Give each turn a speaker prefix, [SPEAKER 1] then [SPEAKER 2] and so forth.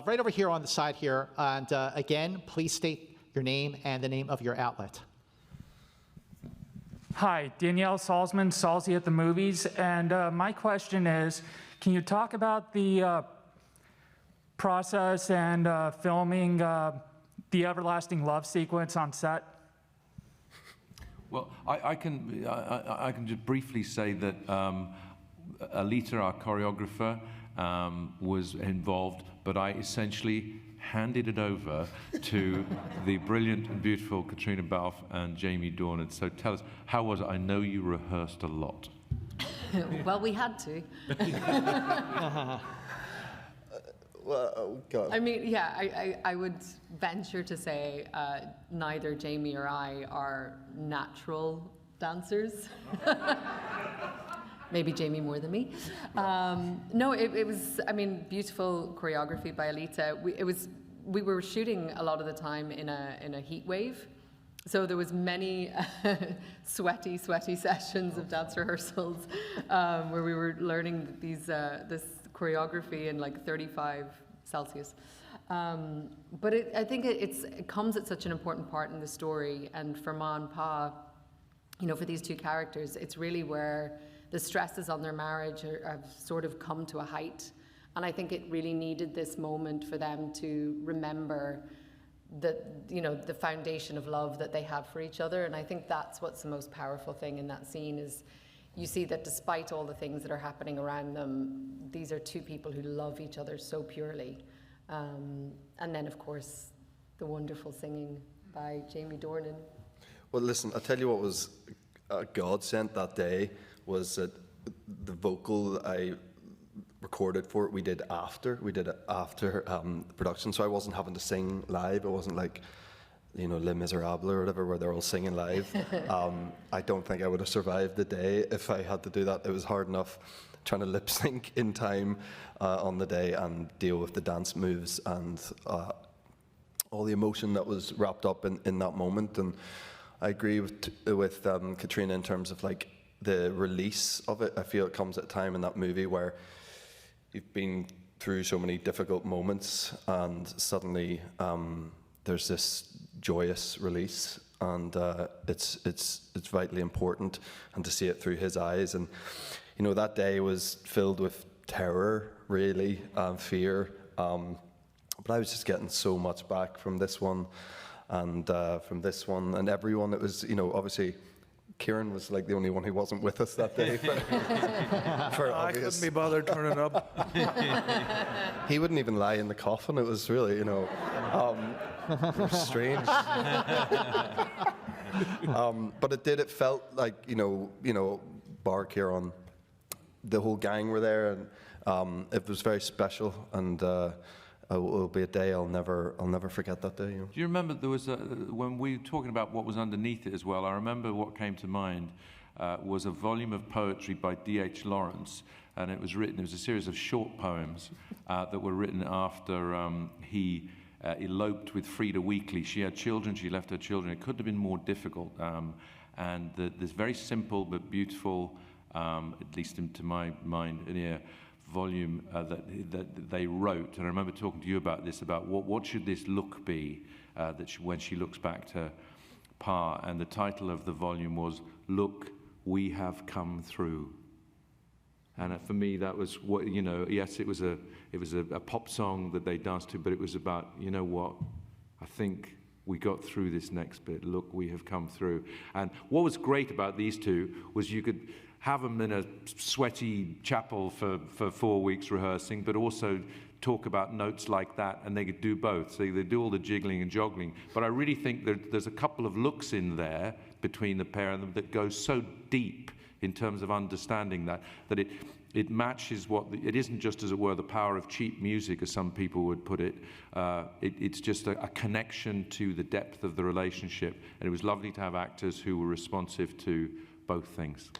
[SPEAKER 1] right over here on the side here. And again, please state your name and the name of your outlet.
[SPEAKER 2] Hi, Danielle Salzman, Solzy at the Movies. And my question is, can you talk about the process and filming the everlasting love sequence on set?
[SPEAKER 3] Well, I can just briefly say that Alita, our choreographer, was involved, but I essentially handed it over to the brilliant and beautiful Caitríona Balfe and Jamie Dornan. So tell us, how was it? I know you rehearsed a lot.
[SPEAKER 4] Well, we had to.
[SPEAKER 5] Well, God.
[SPEAKER 4] I mean, yeah, I would venture to say neither Jamie or I are natural dancers. Maybe Jamie more than me. No, it was, I mean, beautiful choreography by Alita. We were shooting a lot of the time in a heat wave. So there was many sweaty sessions of dance rehearsals where we were learning this choreography in like 35 Celsius. But I think it comes at such an important part in the story. And for Ma and Pa, you know, for these two characters, it's really where the stresses on their marriage have sort of come to a height. And I think it really needed this moment for them to remember the foundation of love that they have for each other. And I think that's what's the most powerful thing in that scene is you see that despite all the things that are happening around them, these are two people who love each other so purely. And then, of course, the wonderful singing by Jamie Dornan.
[SPEAKER 5] Well, listen, I'll tell you what was a godsend that day was that the vocal that I recorded for it, we did it after the production, so I wasn't having to sing live. It wasn't like, you know, Les Miserables or whatever, where they're all singing live. I don't think I would have survived the day if I had to do that. It was hard enough trying to lip sync in time on the day and deal with the dance moves and all the emotion that was wrapped up in that moment. And I agree with Caitríona in terms of like the release of it. I feel it comes at a time in that movie where you've been through so many difficult moments and suddenly there's this joyous release, and it's vitally important, and to see it through his eyes. And you know, that day was filled with terror, really, and fear, but I was just getting so much back from this one and everyone. It was, you know, obviously Ciarán was like the only one who wasn't with us that day. For
[SPEAKER 6] I couldn't be bothered turning up.
[SPEAKER 5] He wouldn't even lie in the coffin. It was really, you know, strange. But it felt like, you know, bar Ciarán, the whole gang were there, and it was very special, and it will be a day I'll never forget that day. You know?
[SPEAKER 3] Do you remember there was when we were talking about what was underneath it as well? I remember what came to mind was a volume of poetry by D.H. Lawrence, and it was written. It was a series of short poems that were written after he eloped with Frida Weekly. She had children. She left her children. It couldn't have been more difficult. And this very simple but beautiful, at least to my mind and ear, volume that they wrote. And I remember talking to you about this, about what should this look be when she looks back to Pa. And the title of the volume was "Look, We Have Come Through." And for me, that was what, you know. Yes, it was a pop song that they danced to, but it was about, you know what, I think we got through this next bit. Look, we have come through. And what was great about these two was you could have them in a sweaty chapel for 4 weeks rehearsing, but also talk about notes like that, and they could do both. So they do all the jiggling and joggling. But I really think that there's a couple of looks in there between the pair of them that go so deep in terms of understanding that it matches it isn't just, as it were, the power of cheap music, as some people would put it. It's just a connection to the depth of the relationship. And it was lovely to have actors who were responsive to both things.